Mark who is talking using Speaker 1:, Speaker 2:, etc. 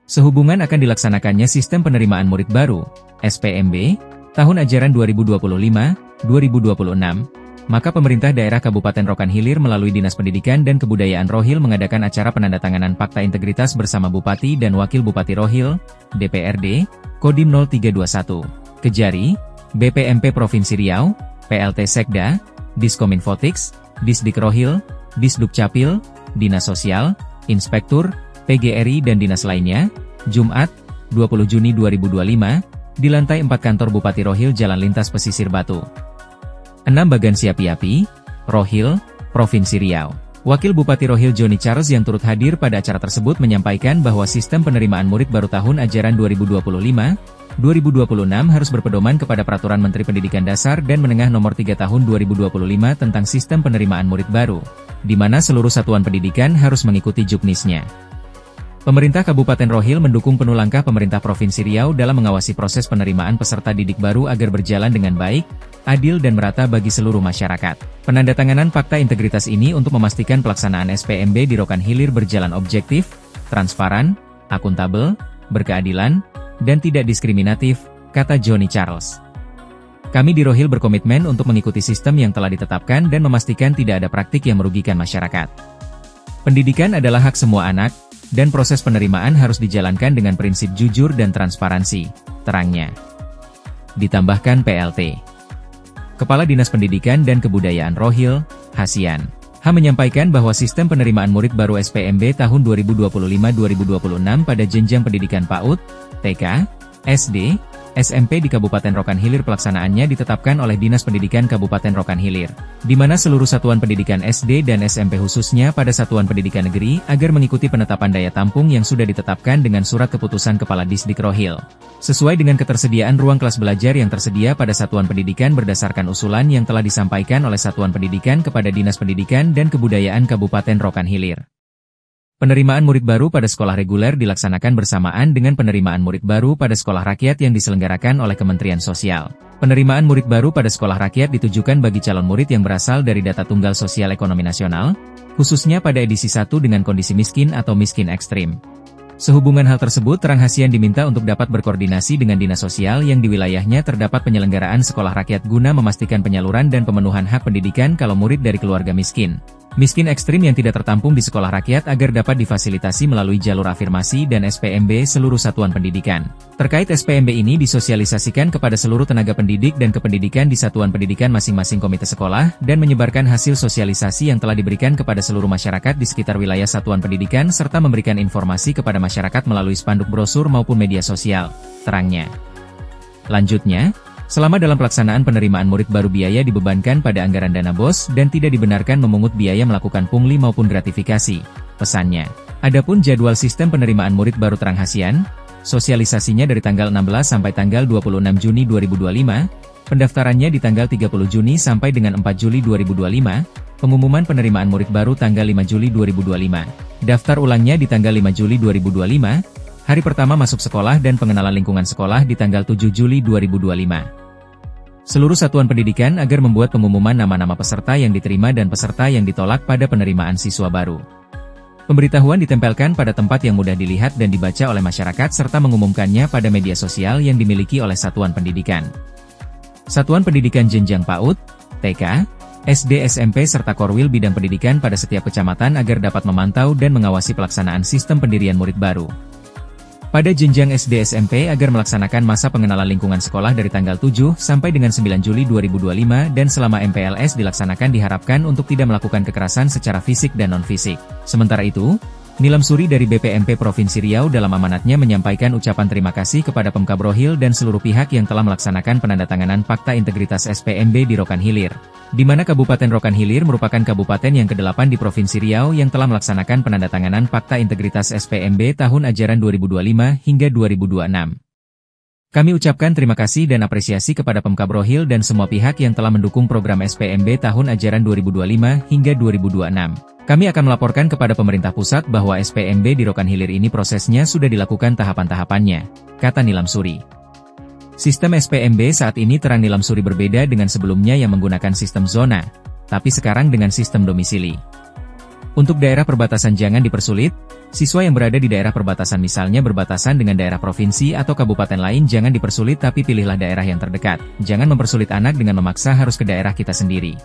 Speaker 1: Sehubungan akan dilaksanakannya Sistem Penerimaan Murid Baru, SPMB, tahun ajaran 2025-2026, maka pemerintah daerah Kabupaten Rokan Hilir melalui Dinas Pendidikan dan Kebudayaan Rohil mengadakan acara penandatanganan Fakta Integritas bersama Bupati dan Wakil Bupati Rohil, DPRD, Kodim 0321, Kejari, BPMP Provinsi Riau, PLT Sekda, Diskominfotiks, Disdik Rohil, Disdukcapil, Dinas Sosial, Inspektur, PGRI dan dinas lainnya, Jumat, 20 Juni 2025, di lantai 4 kantor Bupati Rohil Jalan Lintas Pesisir Batu. 6 Bagan Siapi-Api, Rohil, Provinsi Riau. Wakil Bupati Rohil Johnny Charles yang turut hadir pada acara tersebut menyampaikan bahwa sistem penerimaan murid baru tahun ajaran 2025-2026 harus berpedoman kepada Peraturan Menteri Pendidikan Dasar dan Menengah Nomor 3 Tahun 2025 tentang sistem penerimaan murid baru, di mana seluruh satuan pendidikan harus mengikuti juknisnya. Pemerintah Kabupaten Rohil mendukung penuh langkah pemerintah Provinsi Riau dalam mengawasi proses penerimaan peserta didik baru agar berjalan dengan baik, adil dan merata bagi seluruh masyarakat. Penandatanganan fakta integritas ini untuk memastikan pelaksanaan SPMB di Rokan Hilir berjalan objektif, transparan, akuntabel, berkeadilan, dan tidak diskriminatif, kata Johnny Charles. Kami di Rohil berkomitmen untuk mengikuti sistem yang telah ditetapkan dan memastikan tidak ada praktik yang merugikan masyarakat. Pendidikan adalah hak semua anak, dan proses penerimaan harus dijalankan dengan prinsip jujur dan transparansi, terangnya. Ditambahkan PLT. Kepala Dinas Pendidikan dan Kebudayaan Rohil, Hasian H. menyampaikan bahwa sistem penerimaan murid baru SPMB tahun 2025-2026 pada jenjang pendidikan PAUD, TK, SD, SMP di Kabupaten Rokan Hilir pelaksanaannya ditetapkan oleh Dinas Pendidikan Kabupaten Rokan Hilir, di mana seluruh satuan pendidikan SD dan SMP khususnya pada satuan pendidikan negeri agar mengikuti penetapan daya tampung yang sudah ditetapkan dengan surat keputusan Kepala Disdik Rohil, sesuai dengan ketersediaan ruang kelas belajar yang tersedia pada satuan pendidikan berdasarkan usulan yang telah disampaikan oleh satuan pendidikan kepada Dinas Pendidikan dan Kebudayaan Kabupaten Rokan Hilir. Penerimaan murid baru pada sekolah reguler dilaksanakan bersamaan dengan penerimaan murid baru pada sekolah rakyat yang diselenggarakan oleh Kementerian Sosial. Penerimaan murid baru pada sekolah rakyat ditujukan bagi calon murid yang berasal dari data tunggal sosial ekonomi nasional, khususnya pada edisi 1 dengan kondisi miskin atau miskin ekstrim. Sehubungan hal tersebut, Terang Hasian diminta untuk dapat berkoordinasi dengan dinas sosial yang di wilayahnya terdapat penyelenggaraan sekolah rakyat guna memastikan penyaluran dan pemenuhan hak pendidikan kalau murid dari keluarga miskin ekstrim yang tidak tertampung di sekolah rakyat agar dapat difasilitasi melalui jalur afirmasi dan SPMB seluruh satuan pendidikan. Terkait SPMB ini disosialisasikan kepada seluruh tenaga pendidik dan kependidikan di satuan pendidikan masing-masing komite sekolah dan menyebarkan hasil sosialisasi yang telah diberikan kepada seluruh masyarakat di sekitar wilayah satuan pendidikan serta memberikan informasi kepada masyarakat melalui spanduk brosur maupun media sosial, terangnya. Lanjutnya, selama dalam pelaksanaan penerimaan murid baru biaya dibebankan pada anggaran dana BOS dan tidak dibenarkan memungut biaya melakukan pungli maupun gratifikasi, pesannya. Adapun jadwal sistem penerimaan murid baru Terang Hasian, sosialisasinya dari tanggal 16 sampai tanggal 26 Juni 2025, pendaftarannya di tanggal 30 Juni sampai dengan 4 Juli 2025, pengumuman penerimaan murid baru tanggal 5 Juli 2025, daftar ulangnya di tanggal 5 Juli 2025, hari pertama masuk sekolah dan pengenalan lingkungan sekolah di tanggal 7 Juli 2025. Seluruh satuan pendidikan agar membuat pengumuman nama-nama peserta yang diterima dan peserta yang ditolak pada penerimaan siswa baru. Pemberitahuan ditempelkan pada tempat yang mudah dilihat dan dibaca oleh masyarakat serta mengumumkannya pada media sosial yang dimiliki oleh satuan pendidikan. Satuan pendidikan jenjang PAUD, TK, SD, SMP serta Korwil bidang pendidikan pada setiap kecamatan agar dapat memantau dan mengawasi pelaksanaan sistem pendirian murid baru. Pada jenjang SD SMP agar melaksanakan masa pengenalan lingkungan sekolah dari tanggal 7 sampai dengan 9 Juli 2025 dan selama MPLS dilaksanakan diharapkan untuk tidak melakukan kekerasan secara fisik dan non-fisik. Sementara itu, Nilam Suri dari BPMP Provinsi Riau dalam amanatnya menyampaikan ucapan terima kasih kepada Pemkab Rohil dan seluruh pihak yang telah melaksanakan penandatanganan Fakta Integritas SPMB di Rokan Hilir, di mana Kabupaten Rokan Hilir merupakan kabupaten yang ke-8 di Provinsi Riau yang telah melaksanakan penandatanganan Fakta Integritas SPMB tahun ajaran 2025 hingga 2026. Kami ucapkan terima kasih dan apresiasi kepada Pemkab Rohil dan semua pihak yang telah mendukung program SPMB tahun ajaran 2025 hingga 2026. Kami akan melaporkan kepada pemerintah pusat bahwa SPMB di Rokan Hilir ini prosesnya sudah dilakukan tahapan-tahapannya, kata Nilam Suri. Sistem SPMB saat ini Terang Nilam Suri berbeda dengan sebelumnya yang menggunakan sistem zona, tapi sekarang dengan sistem domisili. Untuk daerah perbatasan jangan dipersulit, siswa yang berada di daerah perbatasan misalnya berbatasan dengan daerah provinsi atau kabupaten lain jangan dipersulit tapi pilihlah daerah yang terdekat. Jangan mempersulit anak dengan memaksa harus ke daerah kita sendiri.